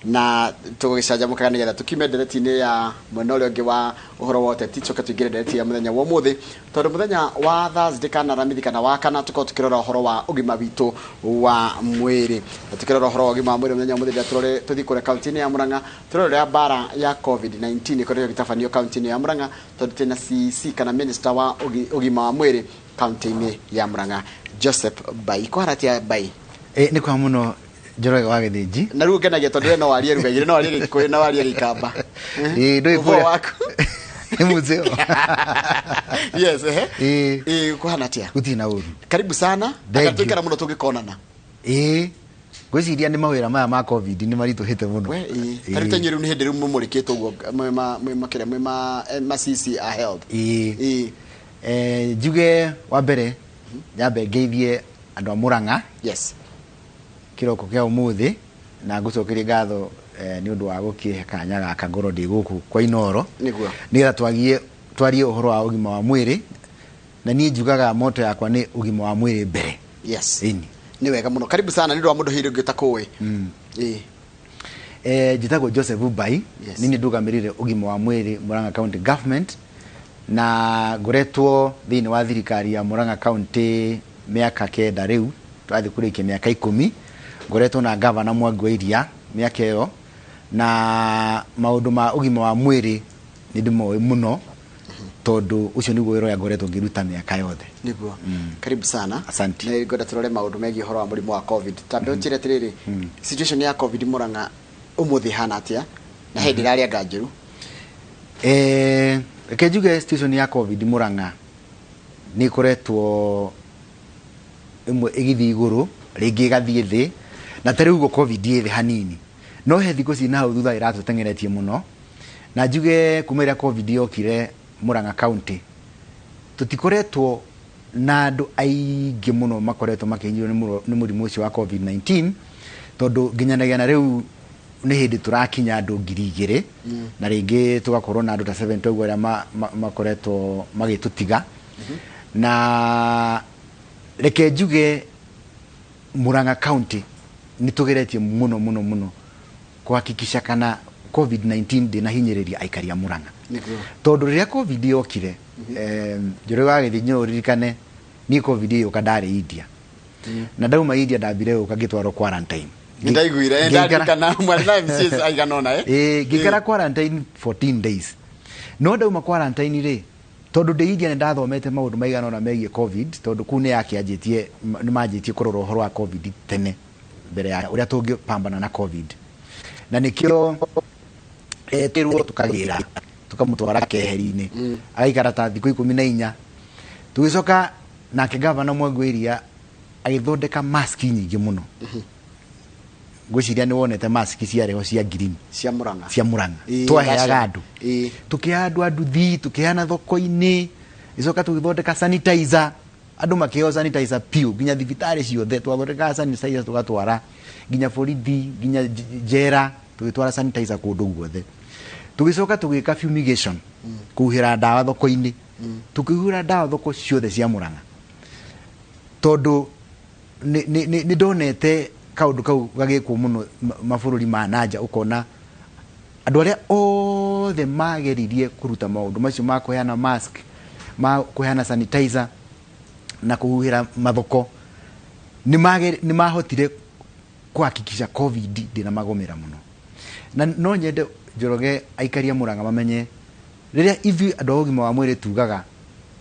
na tugicanjamukaga nigetha tukime ndereti-ini ya mwena uria ungi wa uhoro wa uteti tucoke tuingire ndereti ya muthenya wa umuthi tondu muthenya wa Thursday kana ramithi kana wa kana tukorwo tukirora uhoro wa ugima witu wa mwiri tukirora uhoro wa ugima wa mwiri muthenya wa umuthi turore tuthi kure kaunti-ini ya Murang'a turore ya bara ya COVID-19 ikoretwo gitabanio kaunti-ini ya Murang'a tondu tena CC kana minister wa ugima wa mwiri kaunti-ini ya Murang'a Joseph Bai kwaratia Bai ni kwa muno Njoroge wa Githinji na riu ngenagia tondu no warie rugaire no warie Gikuyu no warie Gikamba ndio wako ni muzeo yes kuhana tia gutina uru karibu sana akatwikara muno tungikonana gwiciria ni mawira maya ma covid ni marituhite muno we tarite nyiru ni hindi riu mumurikitwo guo makire ma CC a health juge wa mbere nyambe ngeithie andu a Murang'a yes kiroko kia umuthi na ngucokeria ngatho ni undu wa gukihe kanya gaka ngoro ndi guku kwa Inoro niguo nigetha twarie uhoro wa ugima wa mwiri na nie njugaga moto yakwa ni ugima wa mwiri mbere yes ni wega muno karibu sana ni ndo wa mundu hiri ngitakuwi jitagwo Joseph Bai nini ndugamirire ugima wa mwiri Murang'a County Government na ngoretwo thiini wa thirikari ya Murang'a County miaka kenda riu twathi kurikia miaka 10 ngoretwo na governor Mwangi wa Iria miaka iyo na maundu ma ugima wa mwiri ni ndimoe muno tondu ucio niguo wira ngoretwo ngiruta miaka yothe niguo karibu sana asante na ngoda turore maundu megi horo wa murimu wa covid tambe uchire tiriri situation ya covid Murang'a umuthi hana atia na hindi raria nganjiru kejuge situation ya covid Murang'a ni koretwo imwe igithi iguru ringi gathie thi na tari ugo covid ithi hanini no he thiko cina hau thutha iratutengeretie muno na njuge kumira covid yokire Murang'a County tutikoretwo na andu aingi muno makoretwo makinyirwo ni murimu ucio wa covid-19 tondu nginyanagia na riu ni hindi turakinya andu 2,000 na ringi tugakorwo na andu ta 7 toguo aria makoretwo magitutiga na reke njuge Murang'a County ni tugeretie muno kuhakikisha kana covid-19 ndinahinyiriria aikari ya Murang'a tondu riria covid yokire Njoroge wa Githinji uririkane ni covid yuka ndari India na ndauma India ndambire uka ngitwarwo quarantine ndaiguire ndarikana mwana MCS aiganona ngikara quarantine 14 days no ndauma quarantine ri tondu ndi India ndathomete maundu maiganona megie covid tondu kune yake anjitie ni manjitie kurora uhoro wa covid tene mbere ya uria tungipambana na covid na nikio tirwo tukagira tukamutwara keheri-ini agaikara ta thiku 14 tugicoka nake governor Mwangi wa Iria agithondeka mask nyingi muno gwiciria ni wonete mask ciareho cia green cia Murang'a twaheaga andu tukiandu thi tukiana thoko-ini icoka tugithondeka sanitizer andu makio sanitizer piu ginya thibitari ciothe twathondeka sanitizer tugatwara ginya borithi ginya jera tugitwara sanitizer kundu guothe tugicoka tugika fumigation kuhira dawa thoko-ini tukihura dawa thoko ciothe cia Murang'a tondu ni ndonete kaundu kau gagikwo muno mabururi ma nanja ukona andu aria othe mageririe kuruta maundu macio ma kuheana mask ma kuheana sanitizer na kuhuhira mathoko ni mahotire kuhakikisha covid ndina magomera muno na no nyende Njoroge aikaria Murang'a mamenye riria ithi andu ogima wa mwiri tugaga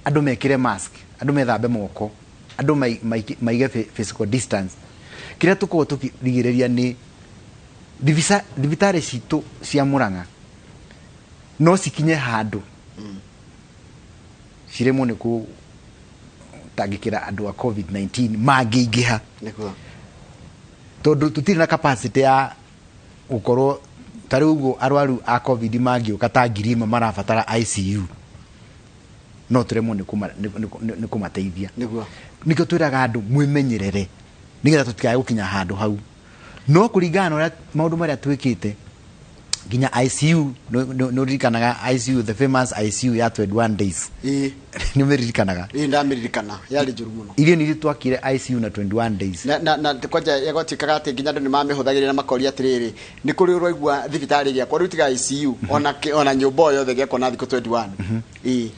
andu mekire mask andu methambe moko andu maige physical distance kira tuko tukirigiriria ni thibitari citu cia Murang'a no sikinye handu cirimo ni ku tangikira andu a covid-19 mangiingiha tondu tutiri na capacity ya ukorwo tariugo arwaru a covid mangiuka ta 1,000 marabatara ICU no turemo ni kumateithia nikio twiraga andu mwimenyerere nigetha tutikae gukinya handu hau no kuringana na maundu maria twikite ginya ICU no ririkanaga ICU, the famous ICU ya 21 days ni meririkanaga ndameririkana yari njuru muno irio ni twakire ICU na 21 days na kwanja yagotikaga ati ginya ndu ni mamihuthagira na makori atiriri ni kuri roigwa thibitari ya kwa rutiga ICU ona nyumba yothe geko na thiko 21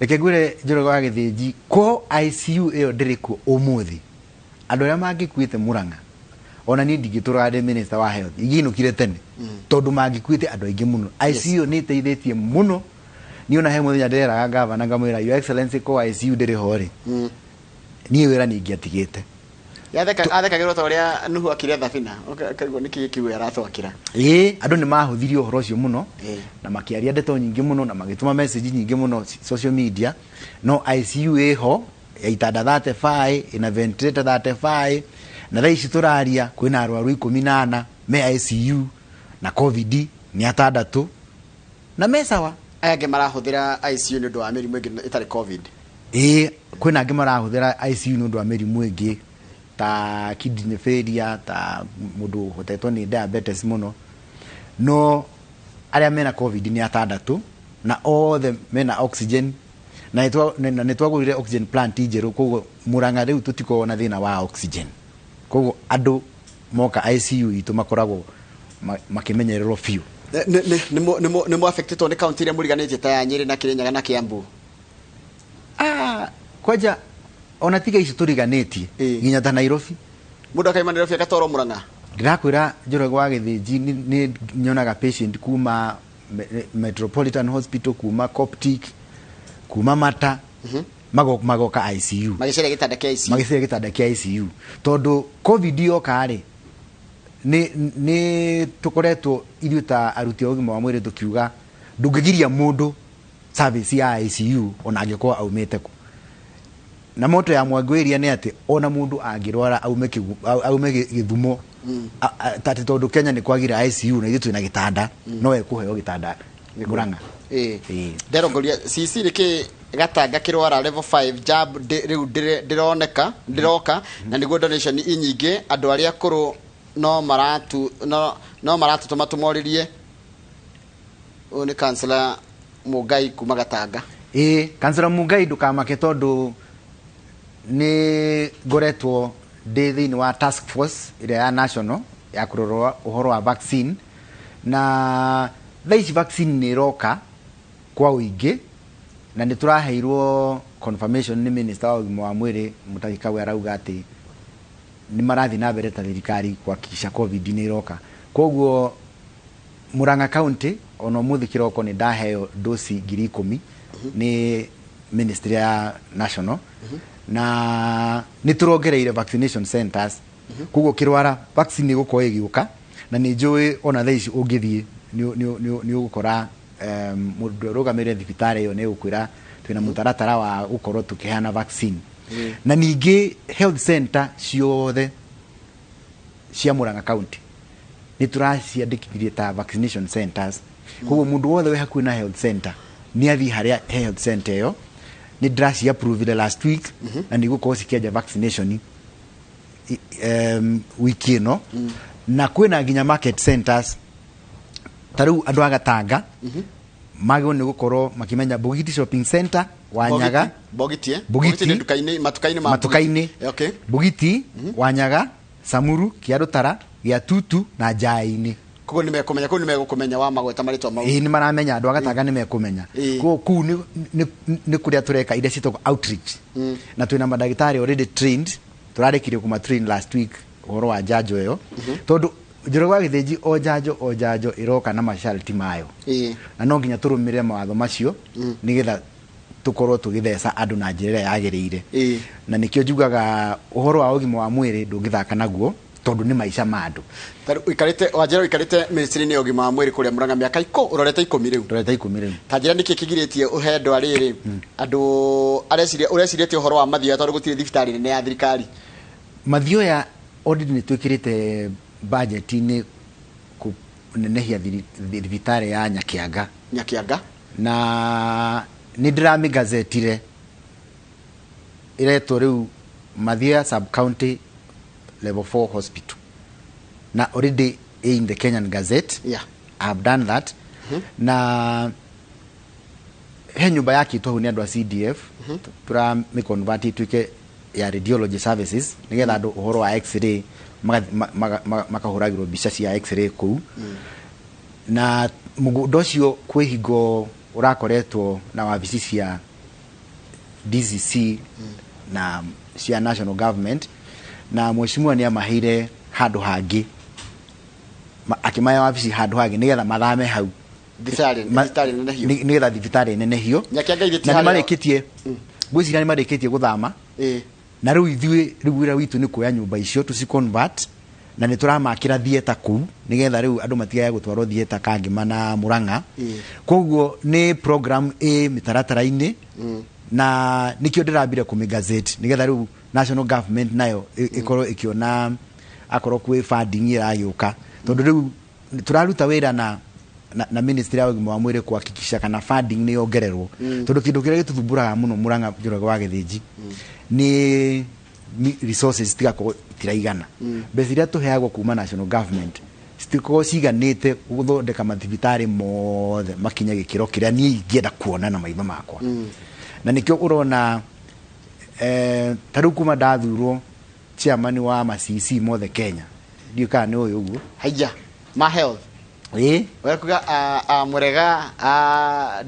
reke ngwire njoro gwa githinji ko ICU iyo ndirikuo umuthi andu aria mangikuite Murang'a ona ni ndigitura de minister wa health iginukire tene tondu mangikuite andu aingi muno ICU ni teithitie muno ni ona he muthenya nderaga gavana ngamwira your excellency ko ICU ndiri hori ni wira ni ngiatigite athekagirwo ta uria nuhu akire thabina akaigwo niki kiwe arathwakira andu ni mahuthirio horo cio muno na makiaria ndeto nyingi muno na magituma message nyingi muno social media no ICU eho ya itanda 35 ina ventilator 35 na thaici turaria kwina arwaru 14 me ICU na covid ni atandatu na mesawa ayage marahuthira ICU ni ndu wa mirimu ingi itari covid kwina angi marahuthira ICU ni ndu wa mirimu ingi ta kidney failure ta mundu hotetwo ni diabetes muno no aria mena covid ni atandatu na all the mena oxygen na nitwagurire oxygen plant ijeru koguo Murang'a riu tutiko na thina wa oxygen koguo andu moka ICU itu makoragwo makimenyererwo fiu ni mo affected on county ile muriganije ta ya Nyeri na Kirinyaga na Kiambu kwaja ona tiga ici turiganetie nginya ta Nairobi mundu akaima Nairobi agatoro Murang'a ndirakwira njoro gwa githinji ni nyonaga patient kuma Metropolitan Hospital kuma Coptic kuma Mata magoka ICU magicere gitanda kia ICU tondu covid yo kare ni tukoretwo iruta aruti ogima wa mwiri tukiuga ndungigiria mundu service ya ICU ona angikwa aumete ku na moto ya mwagweria ni ati ona mundu angirwara aume githumo tati tondu Kenya ni kwagira ICU na ithu na gitanda no ekuheo gitanda Murang'a nderongoria CC riki gatanga kirwara level 5 jab riu ndiroka na niguo donation inyingi andu aria kuru no maratu tumatumoririe oni kansela Mugai kuma Gatanga kansela Mugai ndukamake tondu ni ngoretwo thiini wa task force ire ya national ya kurorwa uhoro wa vaccine na thaici vaccine ni roka kwa uingi na ni turaheirwo confirmation ni minister wa mwiri Mutahi arauga ati ni marathi na mbere ta thirikari kuhakikisha covid ni roka koguo Murang'a county ono muthi kiroko ni ndaheo dosi 10,000 ni ministry ya national na ni turongereire vaccination centers koguo kirwara vaccine guko igiuka na ni njui ona thaici ungithie ni ugukora mundu rugamire thibitari yo ni ukwira twina mutaratara wa gukorwo tukiheana vaccine na ningi health center ciothe cia Murang'a county ni turaciandikithirie ta vaccination centers koguo mundu wothe we hakuhi na health center ni athi haria health center yo ni drasi approved last week na ni gukorwo cikienja vaccination wiki ino na kwina nginya market centers taru andu agatanga magwo ni gukorwo makimenya Bugiti shopping center Wanyaga Bugiti ni matukaini okay Bugiti Wanyaga Samuru Kiarutara Giatutu na Jaini koguo nimekumenya wa magweta maritwa mau ni maramenya andu agatanga nimekumenya ku ni kuria tureka ire citoko outreach na twina madagitari already trained turarekirie kuma train last week horo wa jajo yo tondu njoro gwa githinji o jajo iroka na masharti mayo na no nginya turumirire mawatho macio nigetha tukorwo tugithesa andu na njira yagirire na nikio njugaga uhoro wa ugima wa mwiri ndungithaka naguo tondu ni maisha mandu ikarite ministry ni ugima wa mwiri kuria Murang'a miaka urorete 10 riu tanjira niki kigiritie uhendo ariri andu ureciretie uhoro wa mathio tondu gutire thibitari nene ya thirikari mathio ya audit ni twikirite budget ni kunenehia thibitari ya Nyakianga na ni drama gazetire ireto riu Mathia sub county level 4 hospital na already in the Kenyan Gazette have done that na he nyumba yake tu ni andu a CDF tura me convert ituike ya radiology services nigetha andu uhoro wa x-ray makahuragirwo mbica cia x-ray kuu na mugundo ucio kwi hingo urakoretwo na wabici cia DCC na cia national government na mheshimiwa ni amahire handu hangi akimaya wabici handu hangi nigetha mathame hau thibitari nene hiyo nigetha thibitari nene hiyo na nimarikitie gwicira nimarikitie guthama na riu ithui riu wira witu ni kuoya nyumba icio tu convert na ni turamakira thieta kuu nigetha riu andu matigaye gutwarwo thieta Kangima na Murang'a koguo ni program mitaratara-ini na nikio ndirambire kumigazeti nigetha riu national government nayo ikorwo ikiona akorwo kwi funding iragiuka tondu riu turaruta wira na ministry ya ugima wa mwiri kuhakikisha kana funding ni yongererwo tondu kindu kiria gituthumburaga muno Murang'a Njoroge wa Githiji ni resources tigako tiraigana mbeca iria tuheagwo kuma national government stiko ciganite guthondeka mathibitari mothe makinya gikiro kiria ni ingienda kuona na maitho makwa na nikio urona taru kuma ndathurwo chairman wa MCC mothe Kenya ndiuka ni uyu uguo haija ma health wekuga Murega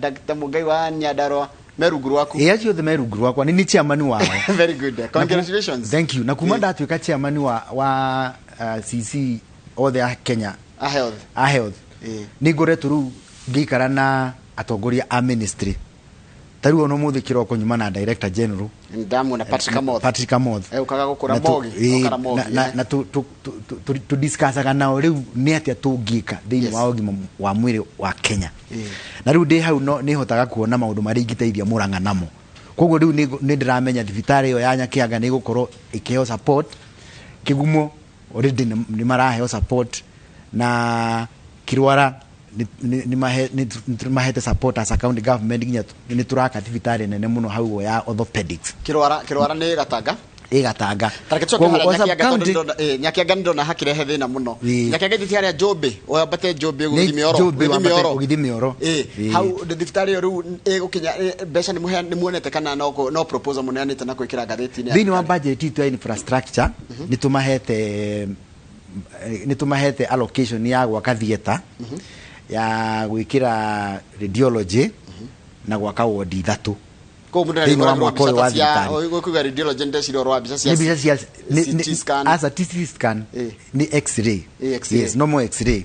Dr. Mugai wa Nyandarua meruguru waku acio the meruguru wakwa ni chairman wao very good congratulations thank you na kuma ndatuika chairman wa CC all the Kenya a health ni ngoretwo ru ngikara na atongoria a ministry taru ono muthe kiroko nyuma na director general ndamu na Patrick Amoth ukaga gukura mogi ukara mogi na tu discussaga nao riu ni atia tungika thiini wa ugima wa mwiri wa Kenya na riu ndi hau no ni hotaga kuona maundu mari ngiteithia Murang'a namo koguo riu ni ndiramenya thibitari yo ya Nyakianga ni gukorwo ikiheo support Kigumo already ni maraheo support na Kirwara ni mahete support as a county government ginya ni turaka thibitari nene muno hau ya orthopedics Kirwara ni Gatanga Gatanga Nyakianga ndona hakirehe thina muno Nyakianga thibitari ya Jobe oyambate Jobe githimioro hau thibitari ru gukinya mbeca ni muonete kana no proposal muneanite na kwikira gatheti ni wa budget itu ya infrastructure ni tumahete allocation ya gwaka theater ya gwikira radiology na gwaka ward ithatu ko mundu ni wa cia gwikuga radiology nde cirorwa bica cia CT scan as a CT scan ni x-ray yes normal x-ray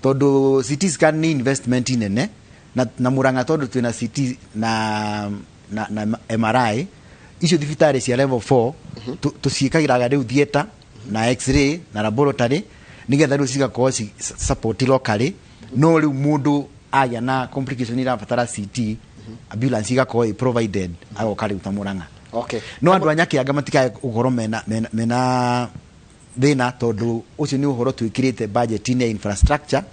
todo CT scan ni investment nene na Murang'a todo tuna CT na MRI icio thibitari cia level 4 tuciikagiraga riu theater na x-ray na laboratory nigetha riu cigakorwo support locally no riu mundu aya na complication ira batara CT ambulance igakorwo provided agoka riu ta Murang'a no andu Anyakianga matikae ugoro mena thina tondu ucio ni uhoro twikirite budget ya infrastructure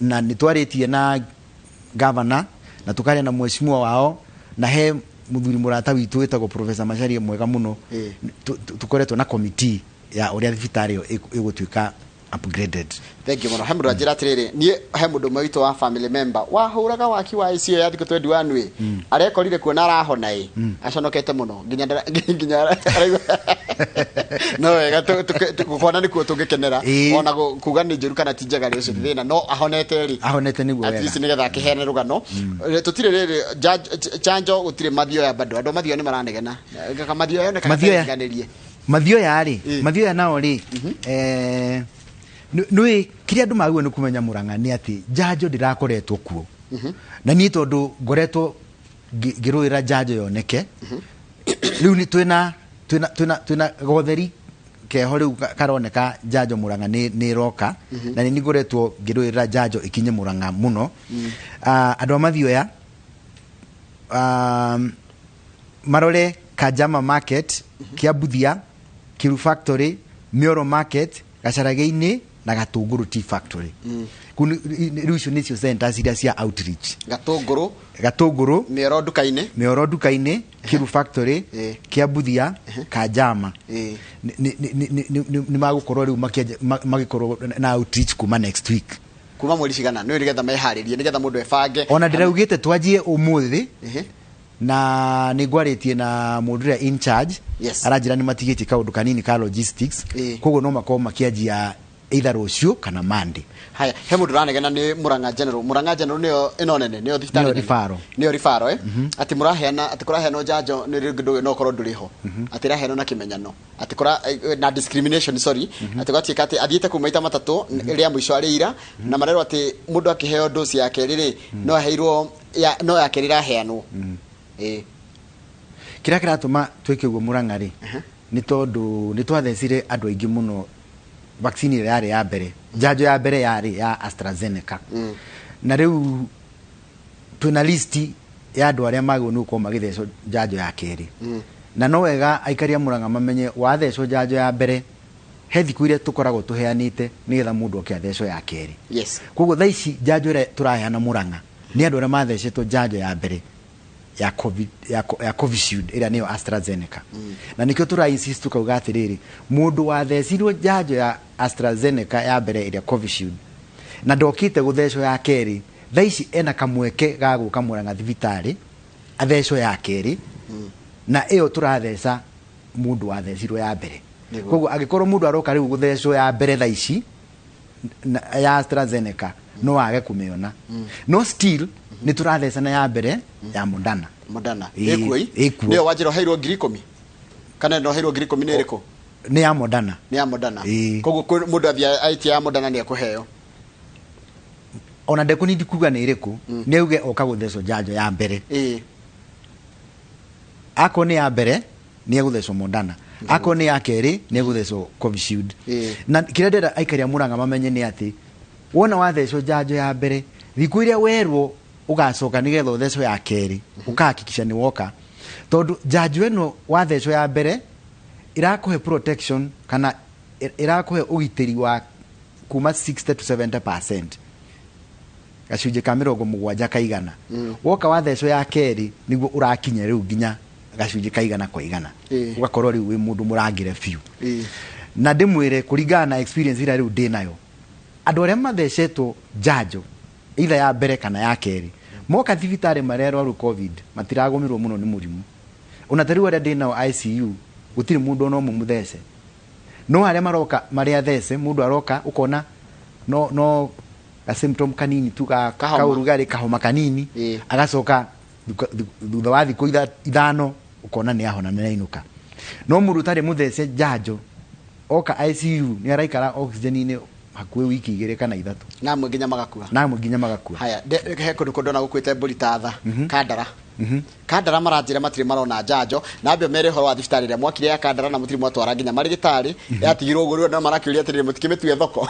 na nitwaritie na governor na tukaria na mheshimiwa wao na he muthuri murata witu wetagwo Professor Macharia mwega muno tukoretwo na committee ya uria thibitari igutwika upgraded. Thank you muno. He mundu anjira atiriri nie he mundu mwito wa family member wahuraga waki wa ICU ya thikũ 21 we arekorire kuona arahona aconokete muno nginya no wega tukona nikuo tungikenera ona kuga ni njuru kana tinjaga ricio thina no ahonete niguo wega at least nigetha akihene rugano tutire riri chanjo gutire mathio ya bado andu mathio ni maranegena kaka mathio yone kana ganirie mathio ya nao ri nui kiria andu maguo ni kumenya Murang'a ni ati njanjo ndirakoretwo kuo na ni tondu ngoretwo ngiruira njanjo yoneke riu ni twina gotheri keho riu karoneka njanjo Murang'a ni roka na ni ngoretwo ngiruira njanjo ikinye Murang'a muno andu amathioya marore Kajama market Kiabuthia Kiru factory Mioro market Gacarageini na Gatunguru tea factory kuni riu nicio centers iria cia outreach Gatunguru Mioro dukaine Kiru factory Kiabuthia Kajama ni magukorwo riu magikorwo na outreach kuma next week kuma mweri cigana nĩ getha meharirie nĩ getha mũndũ ebange ona ndĩraugĩte twanjie ũmũthĩ na nĩ ngwarĩtie na mũndũ ũrĩa in charge aranjĩra nĩ matigĩtie kaũndũ kanini ka logistics koguo no makorwo makĩanjia either rũciũ kana Monday. Haya, he mũndũ ranegena nĩ Murang'a General nĩyo ĩno nene nĩyo thibitarĩ nĩyo rifaro ati mũraheana ati kũraheana njanjo nĩ ndũ no korwo ndũrĩ ho ati raheana na kĩmenyano ati kũra na discrimination ati gwatuĩka ati athiĩte kuma maita matatũ rĩa mũico arĩ ira na marero ati mũndũ akĩheo dosi yake rĩrĩ no aheirwo no yake rĩraheanwo kĩrĩa kĩratũma twĩke ũguo Murang'a rĩ nĩ tondũ nĩ twathecire andũ aingĩ mũno vaccine ile yari ya mbere njanjo ya mbere yari ya AstraZeneca na riu tuna listi ya andu aria magwo nuko magithecwo njanjo ya keri na no wega aikaria Murang'a mamenye wathecwo njanjo ya mbere he thiku iria tukoragwo tuheanite nigetha mundu akiathecwo ya keri koguo thaa ici njanjo ĩrĩa turaheana Murang'a ni andu aria mathecetwo njanjo ya mbere ya COVID ya Covishield ĩrĩa niyo AstraZeneca na nikio tura insist tukauga atiriri mundu wathecirwo njanjo ya AstraZeneca ya mbere ĩrĩa Covishield na ndokite guthecwo ya keri thaa ici ena kamweke ga guka Murang'a thibitarĩ athecwo ya keri na ĩyo turatheca mundu wathecirwo ya mbere koguo agikorwo mundu aroka riu guthecwo ya mbere thaa ici ya AstraZeneca no age kumiona no still ni turathecana ya mbere ya Moderna ekuoi niyo wajiro heirwo 10,000 kana no heirwo 10,000 ni iriko ni ya Moderna koguo mundu athia aitia ya Moderna ni akuheo ona ndekunidi kuga ni iriku ni uge oka guthecwo njanjo ya mbere ako ni ya mbere ni eguthecwo Moderna ako ni ya keri ni eguthecwo Covishield na kĩrĩa ndĩrenda aikaria Murang'a mamenye ni ati wona wathecwo njanjo ya mbere thiku iria werwo ugacoka nigetha uthecwo ya keri ukahakikisha ni woka tondu njanjo ĩno wathecwo ya mbere irakuhe protection kana irakuhe ugitiri wa kuma 60 to 70% gacunjĩ ka 70 kaigana woka wathecwo ya keri niguo urakinya riu nginya gacunjĩ ka 100% ugakorwo riu wi mundu murangire biu na ndimwire kuringana na experience ira riu ndinayo andu aria mathecetwo njanjo either ya mbere kana ya keri moka thibitarĩ marero ru COVID matiragomirwo muno ni murimu ona tari aria ndinao ICU gutiri mundu no mumuthece no aria maroka maria thece mundu aroka ukona no a symptom kanini tu ka urugari kahoma kanini agacoka thutha wa thiku ithano ukona ni ahona na inuka no mundu tari muthece njanjo oka ICU ni araikara oxygen ni hakuwe wiki 2 kana 3 na mwiginya magakua haya he kundu na gukwite mburi tatha Kandara maranjira matiri marona njanjo na ambio mere horo wa thibitarĩ ĩrĩa mwakire ya Kandara na mutiri mwatwara nginya marigitari yatigirwo gurio na marakiuria atiri mutikimetue thoko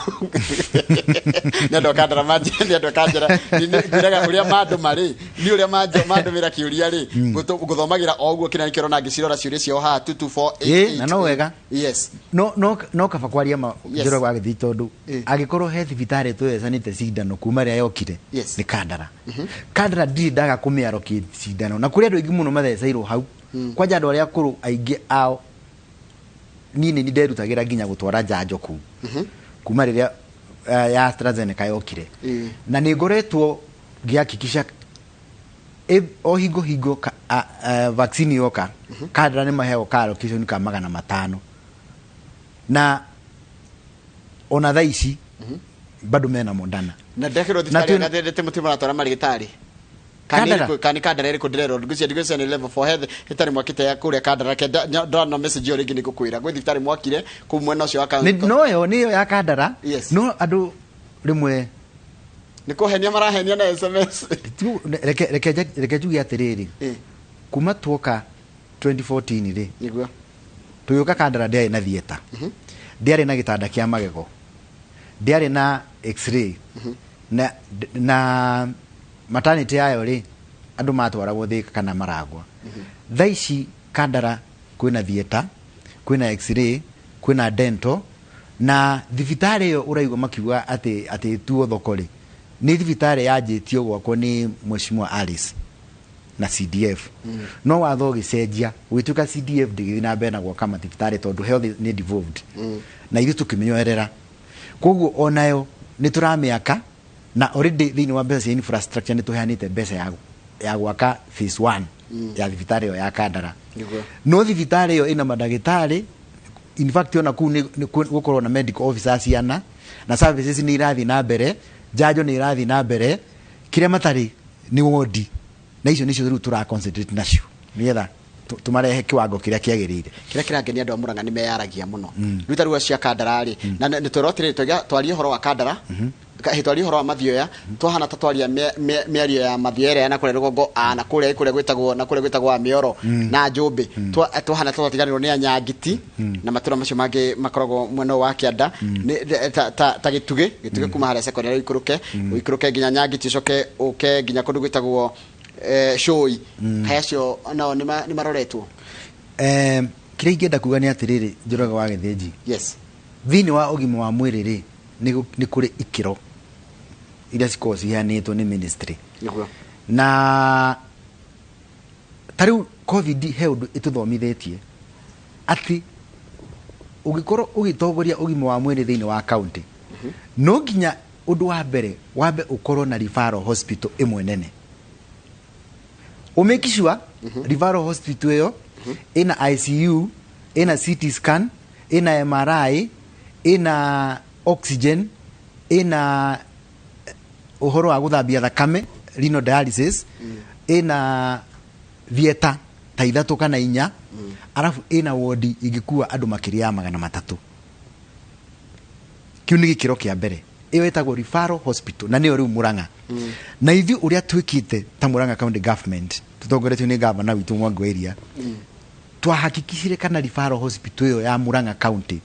ni andu Kandara manjira andu Kandara ndiraga uria mandu mari ni uria mandu mira kiuria ri guthomagira oguo kina kirona ngicirora ciuria cio ha 2248 na no wega no kaba kwaria ma njoro wa githi tondu agikorwo he thibitarĩ twecanite cindano kuma ria yokire ni Kandara Kandara ndaga kumiaroki cindano na kuri andu aingi muno matheceirwo hau kwanja andu aria akuru aingi ao nini ni nderutagira nginya gutwara njanjo ku kuma riria ya AstraZeneca yokire na ni ngoretwo ngiakikisha o hingo vaccine yoka Kandara ni maheo ka allocation ka 500 na ona thaa ici bado mena Moderna na ndekero thibitarĩ ngathete mutima natwara marigitari Kandara iri kudirero ndigucia ni level 4 health hitari mwakite ya kuria Kandara ke ndona message yo ringi ni gukwira gwe thibitari mwakire ku mwena ucio aka no yo niyo ya Kandara no andu rimwe ni kuhenia marahenia na SMS reke jugi atiriri kuma tuoka 2014 ri niguo tuyuka Kandara ndiari na thieta ndiari na gitanda kia magego ndiari na x-ray na maternity yayo ri andu matwaragwo thika kana maragwa thaa ici Kandara kwina thieta kwina x-ray kwina dental na thibitarĩ yo uraigwa makiuga ati tuo thokori ni thibitarĩ yanjĩtio gwakwo ni Mheshimiwa Alice na CDF no watho gicenjia gwituka CDF ndigi na mbere na gwaka mathibitarĩ tondu health ni devolved na ithu tukimenyorera koguo onayo ni turamiaka na already thini wa mbeca cia infrastructure ni tuheanite mbeca ya gwaka phase 1 ya thibitari yo ya Kandara no thibitari yo ina madagitari in fact ona ku ni gukorwo na medical officers ciana na services ni irathi na mbere jajo ni irathi na mbere kiria matari ni wodi na icio nicio tura concentrate nacio nigetha tumarehe kiwango kiria kiagirire kiria kirangenia andu a Murang'a ni meyaragia muno ruta ruo cia Kandara ri na ni torotire twari horo wa Kandara hitwari horo wa Mathioya twahana tatwaria miario ya Mathioya na kure rugongo na kure gwitagwo Mioro na Njumbi twahana twatiganirwo ni Anyangiti na matura macio mangĩ makoragwo mwena wa Kianda ta gituge kuma haria secondary ikuruke nginya Nyangiti ucoke uke nginya kundu gwitagwo Shoi hacio nao ni maroretwo kiria ingenda kuga ni atiriri Njoroge wa Githinji yes thini wa ugima wa mwiri ri ni kuri ikiro iria cikorwo ciheanĩtwo nĩ ministry na tariu covid he ũndũ ĩtũthomithĩtie atĩ ũngĩkorwo ũgĩtongoria ũgima wa mwĩrĩ thĩinĩ wa county no nginya ũndũ wa mbere wambe ũkorwo na referral hospital ĩmwe nene umake sure referral hospital ĩyo ĩna ICU ĩna CT scan ĩna MRI ĩna oxygen ina uhoro wa guthambia thakame renal dialysis ina vieta ta 3 kana 4 alafu ina wodi igikua andu makiria ya 300 kiu ni gikiro kia mbere iyo etagwo referral hospital na niyo riu Murang'a na ithi uria twikite ta Murang'a county government tutongoretio ni governor witu Mwangi wa Iria twahakikishire kana referral hospital iyo ya Murang'a county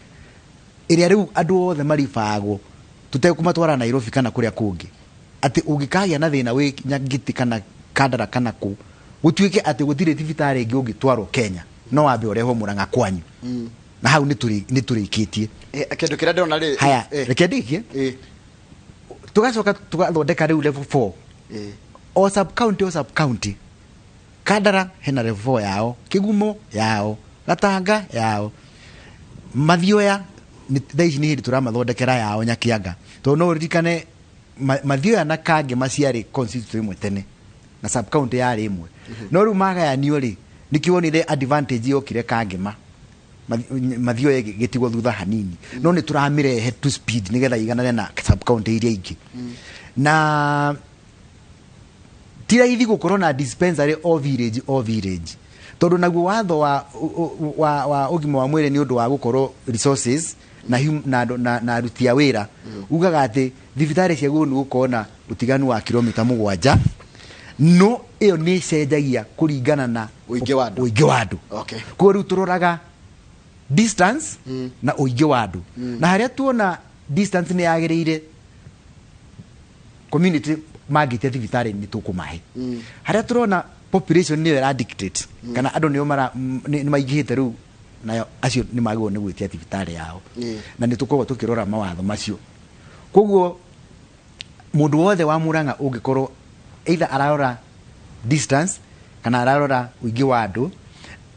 iria riu andu othe marifagwo tutekumatwara Nairobi kana kuria kungi ati ungikagia na thina we Nyangiti kana Kandara kana ku gutuike ati gutire thibitari ingi ungitwarwo Kenya no wambe ureho Murang'a kwanyu na hau ni turikitie kindu kiria ndona ri haya reke ndikie tugacoka tugathondeka riu level 4 o sub county Kandara hena level 4 yao Kigumo yao Gatanga yao Mathioya thaici ni hindi turamathondekera yao Nyakianga to no ririkane Mathioya na Kange maciari constituency imwe tene na sub county yari imwe no ru magayanio ri nikiwonire advantage yo kire Kangema Mathioya gitigo thutha hanini no ni turamirehe to speed nigetha iganane na sub county iria ingi na tira ithi gukorwo na dispensary o village tondu naguo watho wa ugima wa mwire ni undu wa gukorwo resources na aruti a wira ugaga ati thibitari ciaguo ni gukona utiganu wa kilomita 7 no iyo ni cenjagia kuringana na uingi wa andu okay kwa riu turoraga distance na uingi wa andu na haria tuona distance ni yagirire community magite thibitari ni tukumahe haria turona population ni era dictate kana andu ni maigihite riu nayo acio ni magwo ni gwitia thibitari yao na ni tukorwo tukirora mawatho macio koguo mundu wothe wa Murang'a ungikorwo either ararora distance kana ararora uingi wa andu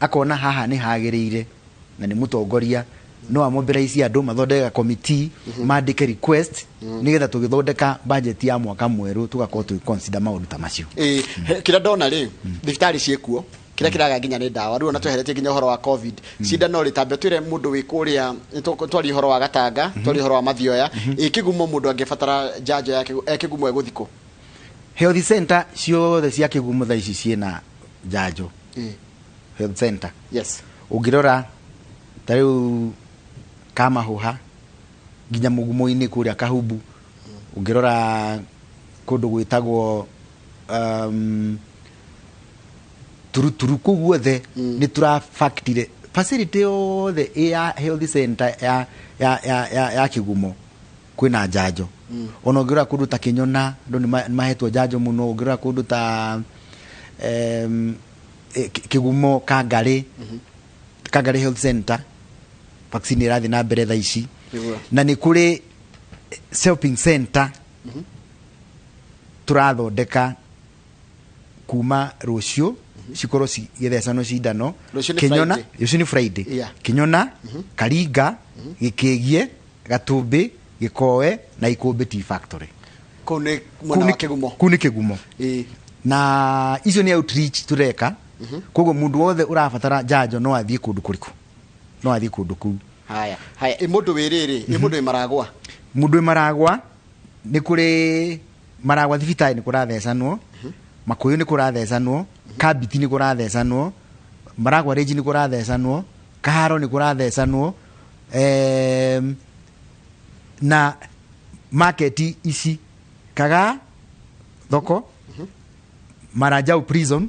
akona haha ni hagirire na ni mutongoria no amobilize andu mathondeka committee mandike request nigetha tugithondeka budget ya mwaka mweru tugakorwo tu consider maundu ta macio kira ndona ri thibitari ciekuo kira kiraga nginya ni dawa riu na tweheretie nginya uhoro wa covid shida no ritambe twire mundu wi kuria twari uhoro wa Gatanga twari uhoro wa Mathioya Kigumo mundu angefatara jajo yake Kigumo eguthiko health center ciothe cia Kigumo tha ici ciena jajo health center yes ungirora tariu Kamahuha nginya Mugumo-ini kuria Kahumbu ungirora kundu gwitagwo turuturu kuguothe ni tura factory facility othe ya health center ya Kigumo kwina jajo ona ngira kundu ta Kinyona ndo ni mahetwo jajo muno ngira kundu ta Kigumo Kangari health center vaccine irathi na mbere tha ici na ni kuri shopping center turathondeka kuma rucio cikorwo cigethecano cindano Kinyona rucio ni Friday Kinyona Karinga Gikigie Gatumbi Gikoe na Ikumbi Tea Factory kone mwana wa Kigumo kuni Kigumo na icio ni outreach tureka koguo mundu wothe urabatara janjo no athie kundu kuriku no athie kundu ku haya mundu wiriri mundu maragwa ni kuri maragwa thibitai ni kurathecanwo Makuyu ni kurathecanwo Kabiti ni kurathecanwo Maragwa Regi ni kurathecanwo Kaharo ni kurathecanwo na market ici Kaga thoko Marajau prison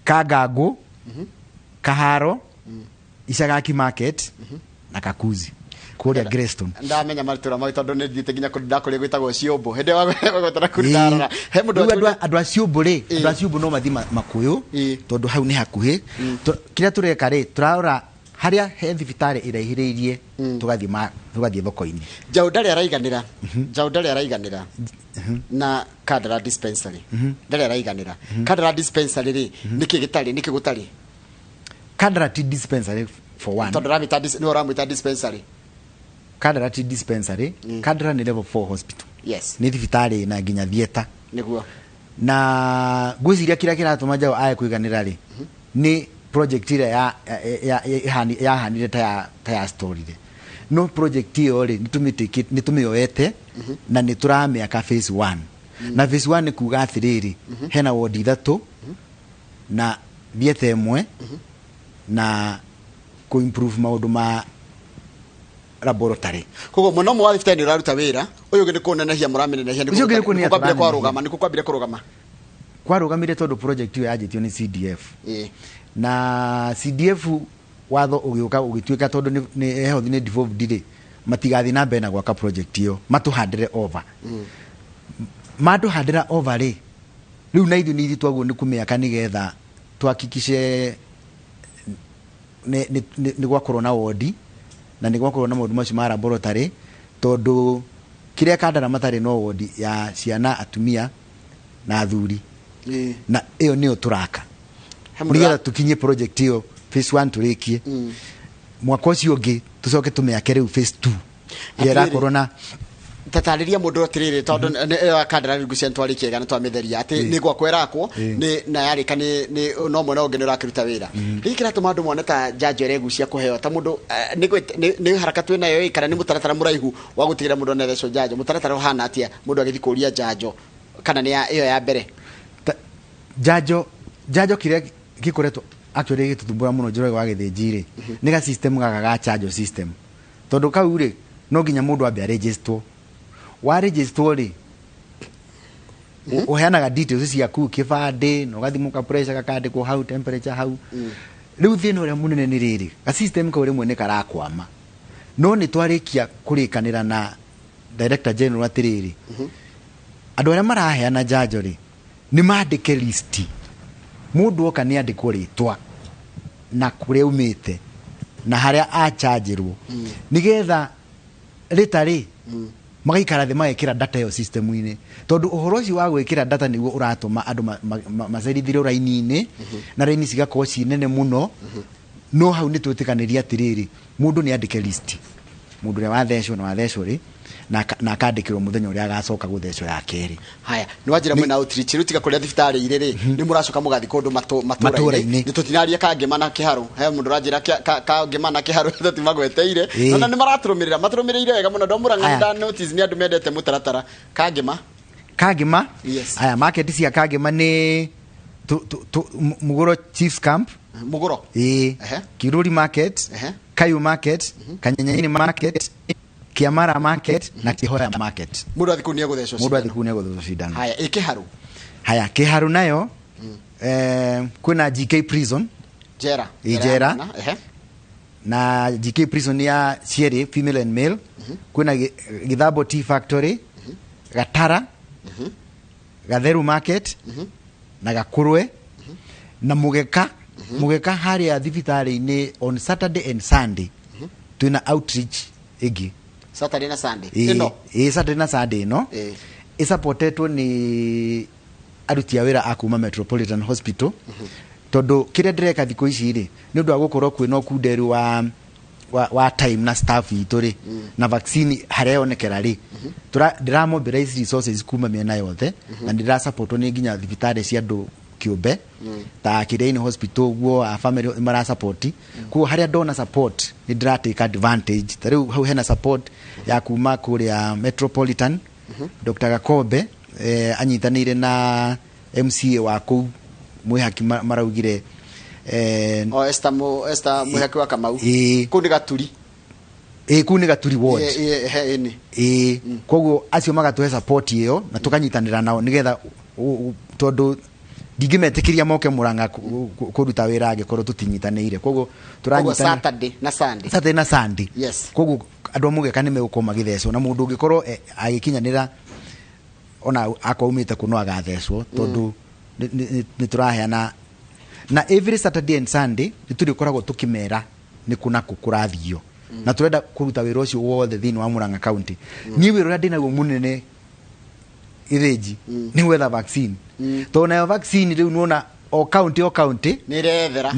Kagangu Kaharo Ishagaki market na Kakuzi kuria Greystone ndamenya maritura mai tondu ni ndite ginya ndakuri gwitagwo ciumbu hinde wa gwetara kurirara he mundu andu aciumbu ri andu aciumbu no mathi Makuyu tondu hau ni hakuhi kiria tureka ri turarora haria he thibitari iraihiriirie tugathie thoko-ini Jaudari araiganira na Kadara dispensary ndari araiganira Kadara dispensary ri niki gutari Kadara dispensary for one tondu ramita ni oramita dispensary Kadara dispensary Kadara ni level 4 hospital yes ni thibitari na ginya thieta niguo na gwiciria kira kiratuma Jau aye kuiganira ri ni project ire ya hanire ta ya story ri no project iyo ri nitumiyoete na niturameka phase 1 na phase 1 ni kuga athiriri hena ward 3 na thieta imwe na ku improve maundu ma laboratory kogo muno mwa thibitari uraruta wira uyu ni kunenehia muramenehia ni kwambire kurugama kwarugamire tondu project iyo yajitio ni CDF na CDF watho ugiuka ugituika tondu ni health ni devolved ri matigathi na mbere na gwaka project iyo matuhandire over matuhandira over ri riu na ithu ni twaguo ni kumiaka nigetha twakikishe ni gwakorwo na wodi na ni gwakorwo na maundu macio ma laboratory tondu kiria Kadara matari no wodi ya ciana atumia na athuri na iyo niyo turaka nigetha tukinye project iyo phase 1 turikie mwaka ucio ungi tucoke tumiake riu phase 2 yera corona tatariria mundu atiriri tondu Kadara rigucia ntwari kiega na twametheria ati ni gwakwerakwo ni na yarika ni no mwana ungi ni urakiruta wira rikira tuma andu mone ta janjo regucia kuheo ta mundu ni haraka twi nayo ikara ni mutaratara muraihu wa gutigira mundu na theco janjo mutaratara uhana atia mundu agithi kuria janjo kana ni iyo ya mbere janjo kiria gikoretwo actually gitutumbura muno njoro wa githinjiri ni ga system ga chanjo system tondu kau ri no nginya mundu ambe register wa register ri uheanaga details ciaku kibande no gathimuka pressure kakande ko hau temperature hau riu thina uria munene ni riri ga system ko rimwe ni karakwama no ni twarikia kurikanira na director general atiriri andu aria maraheana janjo ri ni mandike listi mundu oka ni andikwo ritwa na kuria umite na haria achanjirwo nigetha ritari magaikara the magekira data yo system ine tondu uhoro ucio wa gwikira data niguo uratuma andu macerithire raini-ini na raini cigakorwo ci nene muno no hau ni twitikaniria atiriri mundu ni andike list mundu ria wathecwo ri na akandikirwo muthenya uria agacoka guthecwo ya keri haya ni wajira mwena outreach rutika kuria thibitari ire ri ni muracoka mugathi kundu matura-ini ni tutinaria Kangema na Kiharu he mundu rajira Kangema na Kiharu tutimagweteire na ni maturumirire wega muno ndomuranga nda notice ni andu mendete mutaratara Kangema yes haya market cia Kangema ni Mugoro Chiefs Camp Mugoro Kiruri market Kayu market Kanyenyeini market Kiamara market na Kihoya market mundu athikunia guthecwo cindano haya Kiharu nayo kuna GK prison jera na GK prison ya Cieri female and male kuna Githabo Tea Factory Gatara Gatheru market na Gakurwe na Mugeka haria thibitari-ini on Saturday and Sunday tuna outreach igi Saturday na Sunday Saturday na Sunday no supportetwo ni aruti a wira akuma Metropolitan Hospital tondu kiria ndireka thiko ici ri ni undu wa gukorwo kwina kunderu wa wa time na staff itu ri na vaccine haria onekera ri ndira mobilize resources kuma miena yothe na ndira support ni nginya thibitari cia andu kiumbe ta Kireini hospital guo a family mara support ku haria ndona support ni ndira take advantage tariu hau hena support ya kuma kuria Metropolitan Dr. Gakobe anyitanire na MCA wa ku mwihaki maraugire esta mwihaki wa Kamau kundi gaturi kundi gaturi ward koguo acio magatuhe support iyo na tukanyitanira nao nigetha tondu ndingimetekiria moke Murang'a kuruta wira angikorwo tutinyitanire koguo turanyitanira Saturday na Sunday yes koguo andu amugeka ni megukoma magithecwo na mundu ungikorwo agikinyanira ona akaumite kuno agathecwo tondu ni turaheana na every Saturday and Sunday niturikoragwo tukimera ni kuna kukurathio na turenda kuruta wira ucio wothe thini wa Murang'a county ni wira uria ndinaguo munene ireji ni wetha vaccine to na vaccine riu nuona o county ni rethera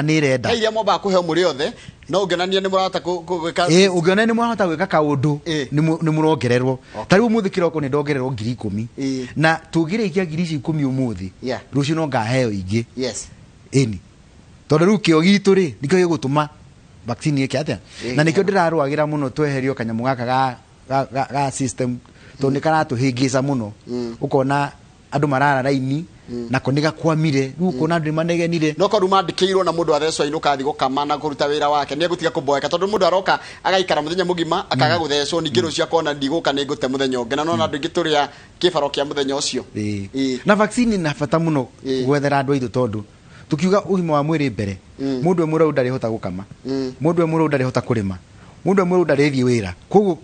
ni renda iria momba kuhe muri othe no ungenania ni murata gwika ungenania ni murata gwika kaundu ni murongererwo tariu muthi kiroko ni ndongererwo 10,000 na tugire ikia 10,000 umuthi rucio no ngaheo ingi yes eni tondu riu kio gitu ri nikio gigutuma vaccine yake atia na nikio ndirarwagira muno tweherio kanyamu gaka ga system to ni kana tuhingisa muno ukona andu marara raini na koniga kwamire riu kona andu manegenire no koruma ndikirwo na mundu athecwa inuka thi gukama na kuruta wira wake ni egutiga kuboeka tondu mundu aroka agaikara muthenya mugima akaga guthecwo ningi rucio akona ndiguka ni ngute muthenya ungi na nona andu ngituria kibaro kia muthenya ucio na vaccine na fata muno gwethera andu aitu tondu tukiuga ugima wa mwiri mbere mundu emwe ndari hota gukama mundu emwe ndari hota kurima mundu emwe ndari thie wira koguo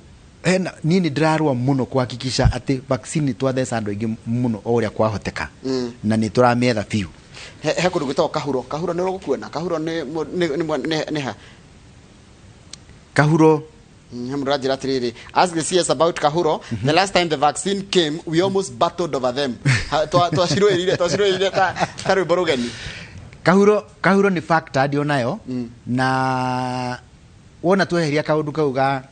nini ndirarwa muno kuhakikisha ati vaccine twathesa andu aingi muno oria kwahoteka na ni turamietha piu he kundu gwitagwo kahuro ni ugukuona kahuro ni ha kahuro Hamrajira atiriri ask the CS about kahuro the last time the vaccine came we almost battled over them twashirwirire ta rwiborogeni kahuro ni factor ndio nayo na wona tweheria kaundu kau ga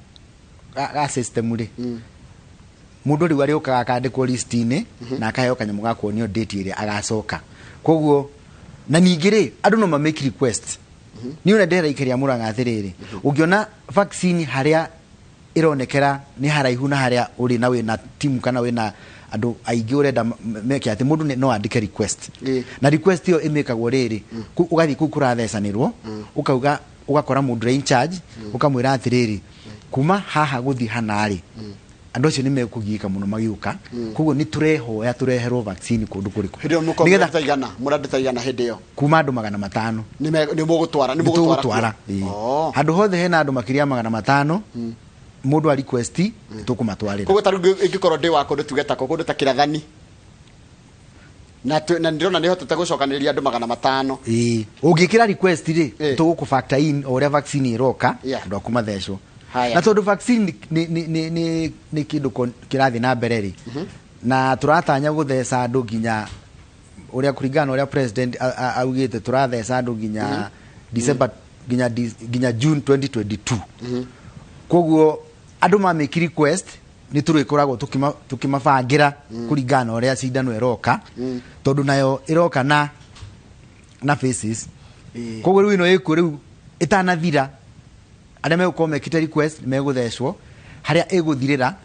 system ri mundu riu ari ukaga kandikwo list-ini na akaheo kanyamu ga kuonio date ire agacoka koguo na ningi ri andu no ma make request ni una ndera ikeria Murang'a athiriri ungiona vaccine haria ironekera ni haraihu na haria uri na wina team kana wina andu aingi urenda meke ati mundu no andike request na request iyo imekagwo riri ugathi kukurathecanirwo ukauga ugakora mundu in charge ukamwira athiriri kuma haha guthi hanari andu acio ni mekugika muno magiuka koguo ni turehoya tureherwo vaccine kundu kuriku nigetha taigana murandi taigana hindi iyo kuma andu 500 ni mugutwara handu hothe hena andu makiria 500 mundu a request tukumatwarira koguo taru ingikorwo ndi wako ndutugeta ko kundu ta kirathani na ndirona ni hotete gucokaniria andu 500 ungikira request ri tuguku factor in oria vaccine iroka andu akumathecwo na tondu vaccine ni kindu kirathi na mbere ri na turatanya gutheca andu nginya uria kuringana uria president augite turatheca andu nginya December nginya June 2022 koguo andu ma make request ni turikoragwo tukimabangira kuringana uria cindano iroka tondu nayo iroka na phases koguo riu ino iku riu itanathira aria megukoma mekite request meguthecwo haria iguthirira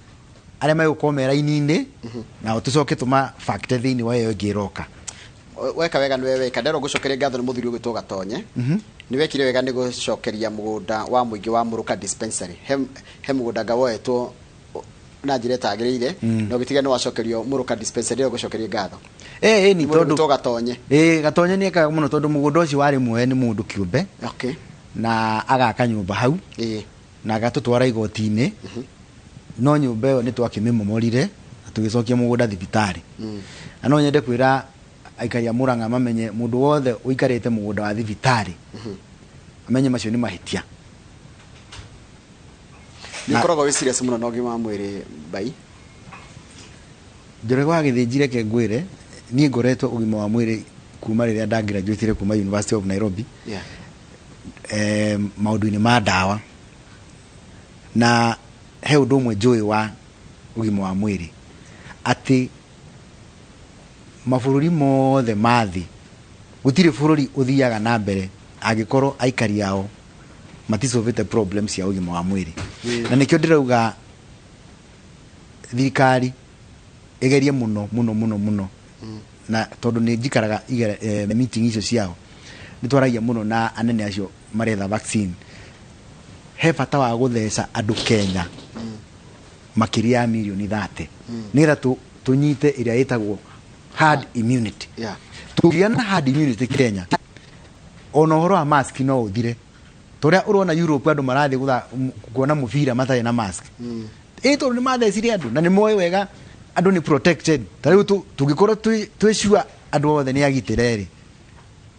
aria megukoma meraini-ini na tucoke tuma factor thini wa yo ngiroka weka wega ni weka ndero gucokeria ngatho ni muthuri ugitwo Gatonye ni wekire wega ni gucokeria mugunda wa muingi wa Muruka dispensary he mugunda gawoetwo na njire tagirire no gitiga no wacokerio Muruka dispensary gucokeria ngatho ni tondu Gatonye Gatonye ni eka muno tondu mugunda ucio wari muhe ni mundu kiumbe okay na agaka nyumba hau na agatutwara igoti-ini no nyumba iyo ni twakimimomorire tugicokia mugunda thibitari na no nyende kwira aikaria Murang'a mamenye mundu wothe uikarite mugunda wa thibitari amenye macio ni mahitia ni korogo wi serious muno no gima mwiri bai njore gwa githinjire ke ngwire ni ngoretwo ugima wa mwiri kuma riria ndagraduate kuma University of Nairobi maundu-ini ma ndawa na he undu umwe njui wa ugima wa mwiri ati mabururi mothe mathi gutiri bururi uthiaga na mbere agikorwo aikari yao matisovete problems ya ugima wa mwiri na nikio ndirauga thirikari igerie muno na tondu ni njikaraga meeting icio ciao nitwaragia muno na anene acio maretha vaccine he bata wa gutheca andu Kenya makiria ya milioni 30 nira tunyite iria yetagwo herd immunity tugia na herd immunity Kenya ona horo wa mask no uthire toria urona Europe andu marathi kuona mubira matari na mask ito ni mathecire andu na ni moyo wega andu ni protected tariu tungikorwo twishua andu othe ni agitireri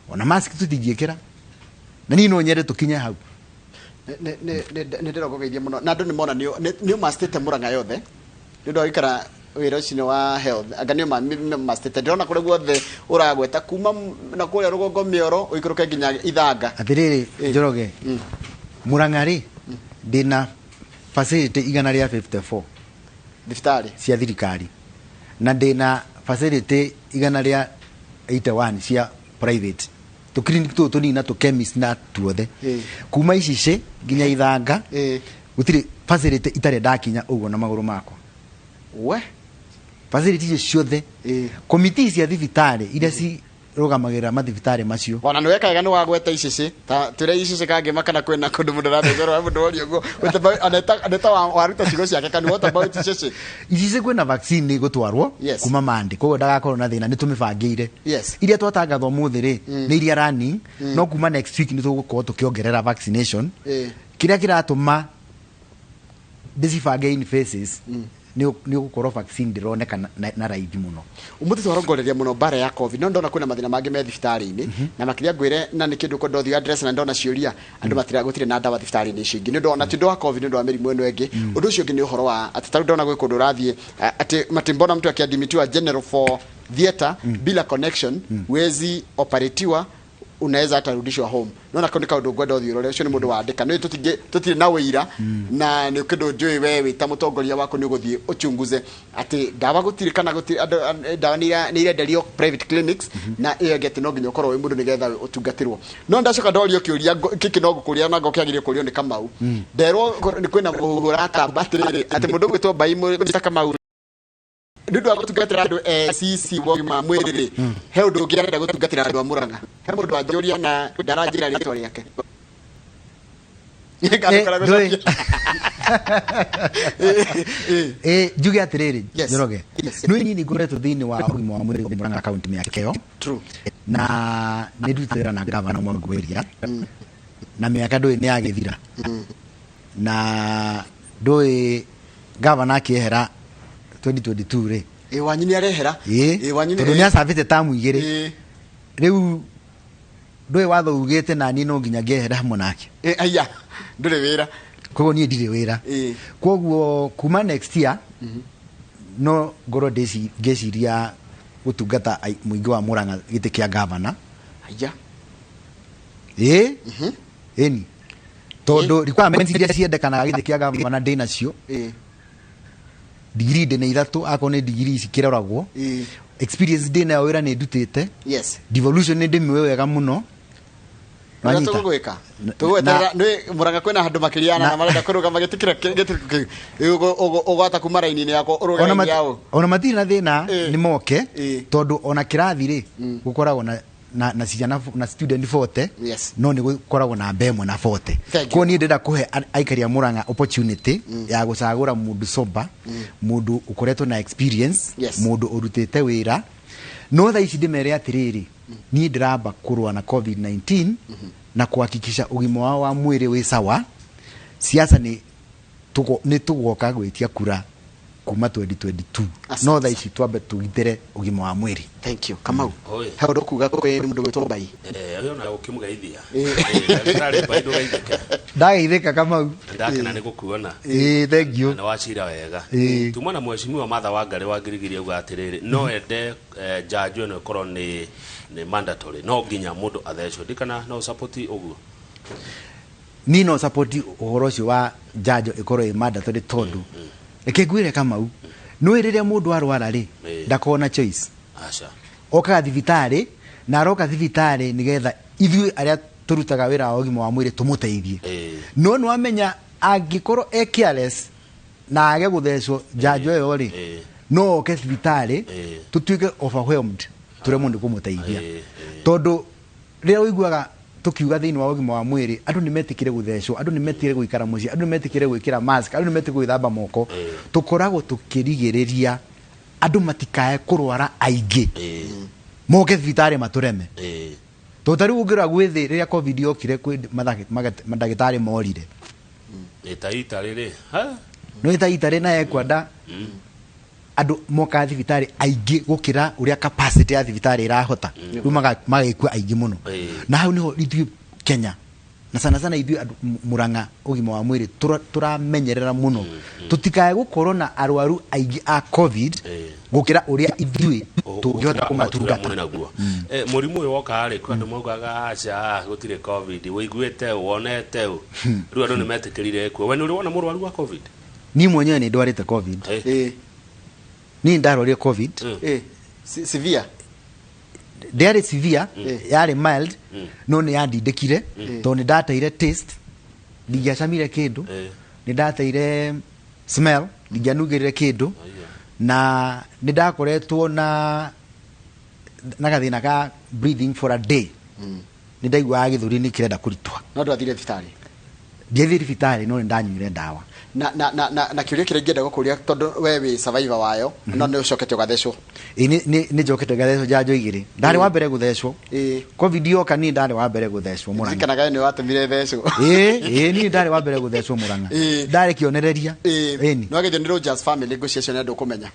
ona mask tutingiekera na ni no nyere tukinya hau ne ndirogogeithia muno na andu ni mona ni mastete Murang'a yothe ndio ikara wira ucio wa health anga ni mastete ndirona kure guothe uragweta kuma na kuria rugongo mioro uikuruke nginya Ithanga atiriri Njoroge Murang'a ri ndina facility igana ria 54 diftari cia thirikari na ndina facility igana ria 81 cia private to clinic to ni na to chemist na tuothe kuma icice nginya Ithanga gutiri facility itare ndakinya ugo na maguru makwa we facility ciothe committee cia thibitari ira ci rugamagira mathibitari macio ona no wekaga ni wagweta icici ta tire icici kange makana kwena kundu mundu rathecero mundu orio go aneta waruta cigo ciake kanu what about icici icici kwena vaccine gutwarwo kuma mandi koguo ndagakorwo na thina nitumibangire iria twatangatho muthiri ni iria running no kuma next week nitugukorwo tukiongerera vaccination kiria kiratuma disibange in phases ni gukorwo vaccine ndironeka na raithi muno umuthi twarongoreria muno bara ya covid no ndona kwina mathina mangi me thibitari-ini na makiria ngwire na ni kindu ko ndothi address na ndona ciuria andu matira gutire na ndawa thibitari-ini ici ingi ni ndona ti ndo wa covid ni ndo wa mirimu eno engi undu ucio ngi ni uhoro wa ati taru ndona gwe kundu rathie ati matimbona mtu akiadimitiwa general for theater bila connection wezi operatiwa unaweza hata rudishwa home naona kwa nika udogwa ndothi urore ucio ni mundu wandika no tutire na wira na ni kindu njui wewe ta mutongoria wako ni guthie uchunguze ati ndawa gutirikana gutiri ndawa ni irenderio private clinics na iyo get no nginya ukorwo wi mundu nigetha utungatirwo no ndacoka ndorio kiuria kiki no gukuria na ngokiagirio kurio ni Kamau nderwo ni kwina muhurata battery ati mundu gwitwo bai Mr. Kamau ndu agutungatira andu CC wogima mwiriri he undu ngirenda gutungatira andu a Murang'a he mundu anjuria na ndaranjira ritwa riake njuge atiriri Njoroge no nini ngoretwo thiini wa ugima wa mwiri Murang'a county miakeo true na nidutira na governor Mwangweria na miaka ndui ni agithira na ndui governor akiehera 2022 ri wanyini arehera wanyini tondu ni acabite tamu igiri riu ndui watho ugite na ni no nginya ngehera hamwe nake aya ndure wira koguo ni ndire wira koguo kuma next year no ngoro ngeciria gutungata muingi wa Murang'a giti kia governor aya eni tondu requirements iria ciendekanaga giti kia governor ndina cio degree ndina ithatu akone degree cikiroragwo experience ndina wira ni ndutite devolution ndi miwe wega muno na tugweka tugwetera ni Murang'a kwena handu makiriana na marenda kuruga magitikira ugwata kuma raini-ini yako uruga yao ona matiri na thina ni moke tondu ona kirathi ri gukoragwo na ciana na student 40 no ni gukoragwo na mbemwe na 40 ko ni ndenda kuhe aikari a Murang'a opportunity ya gucagura mundu soba mundu ukoretwo na experience mundu urutite wira no tha ici ndimere atiriri ni ndiramba kurwa na COVID-19 na kuhakikisha ugima wao wa mwiri wi sawa siasa ni tugoka gwitia kura kuma 2022 no tha ici twambe tugitire ugima wa mwiri thank you Kamau ha ndo kuga kwe mundu gwitwo bai ayo na ukimugeithia ndari bai ndugeithika ndageithika Kamau ndakena ni gukuona thank you na wacira wega tumana mweshimiwa Martha Wangari wa Girigiri uga atiriri no ende judge no korwo ni mandatory no nginya mundu athecwo dikana no support uguo Nino support uhorocio wa jajo ikoro mandatory tondu ekegwire Kamau no iriria mundu arwara ri ndakona choice acha oka thibitari na aroka thibitari nigetha ithui aria turutaga wira wa ugima wa mwiri tumuteithie no no amenya angikoro careless na age guthecwo jajo yo ri no oke thibitari tutuike overwhelmed ture mundu kumuteithia tondu rira uiguaga tukiuga thiini wa ugima wa mwiri andu nimetikire guthecwo andu nimetikire guikara muci andu nimetikire gwikira mask andu nimetikire gwithamba moko tukoragwo tukirigiriria andu matikae kurwara aingi moke thibitari matureme totari ugira gwithi riria covid yokire kwi madagitari morire itaita riri ha no itaita rina ekwanda andu moka thibitari aingi gukira uria capacity ya thibitari irahota rumaga magikua aingi muno na hau niho ithu Kenya na sana ithu Murang'a ugima wa mwiri turamenyerera muno tutikae gukorwo na arwaru aingi a covid gukira uria ithu tungihota kumatungata murimu uyu woka ari kwandu mogaga acha gutire covid wiguite wonete ru andu nimetikirire kuo we ni uri wona murwaru wa covid ni mwenyewe ni ndwarite covid ni ndarorire covid severe there is severe yari mild no ni yandindikire to ni ndateire taste ndigiacamire kindu ni ndateire smell ndigianugirire kindu na ni ndakoretwo na gathina ka breathing for a day ni ndaigua githuri ni kirenda kuritwa no ndathire thibitari ndiathire thibitari no ni ndanyuire ndawa na kiuria kire ngenda gukuria tondu we wi survivor wayo no ni ucokete ugathecwo ni njokete gathecwo jajo igiri ndari wa mbere guthecwo covid yoka ni ndari wa mbere guthecwo Murang'a kana ni watumire thecwo ni ndari wa mbere guthecwo Murang'a ndari kionereria ni no agithio ni Rogers family guciacio nendo kumenya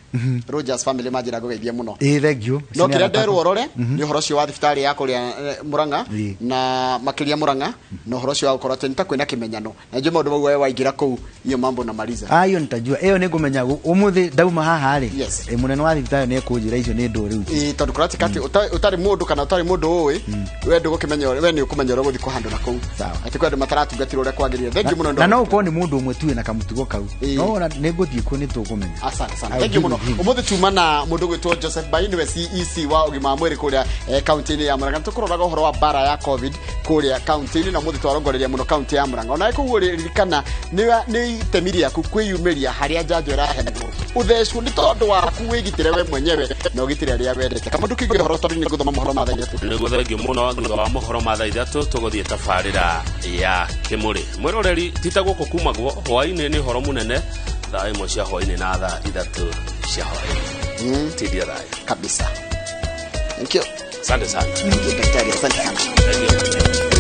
Rogers family majira gugeithia muno thank you no kire nderwo rore ni horo cio wa thibitari ya kuria Murang'a na makiria Murang'a no horo cio wa ukorwo tenta kwina kimenyano na nje maundu magwe waingira kuu iyo mambo na maliza ayo nitajua eyo ni kumenya umuthi ndauma haha ri munene wa thibitari ni kunjira icio ni ndu riu tondu kuratikati utari mundu kana utari mundu uwi we ndu gukimenya we ni ukumenya ro guthi kuhandå na kuu ati kwa ndu mataratungatirwo ria kwagirire thank you muno na no uko ni mundu umwe tu na kamutugo kau no na ni nguthii ku ni tukumenya asante sana thank you muno umuthi tuma na mundu gwitwo Joseph Baini we CEC wa ugima mwiri kuria county ya Murang'a tukuroraga uhoro wa bara ya covid kuria county na umuthi twarongoreria muno county ya Murang'a ona ikuguririkana ni temiri yaku kwiyumiria haria njanjo irahenagwo uthecwo ni tondu waku wigitire we mwenyewe na ugitire aria wendete kama ndukigire horo tondu ni guthoma mohoro ma thaithatu ni guthengi muno thutha wa mohoro ma thaithatu tuguthie tabarira ya kimuri mwiroreri tita guku kuma gwo hwaini ni horo munene thaa imwe cia hwaini na thaa ithatu cia hwaini tidia thaya kabisa thank you asante sana daktari asante sana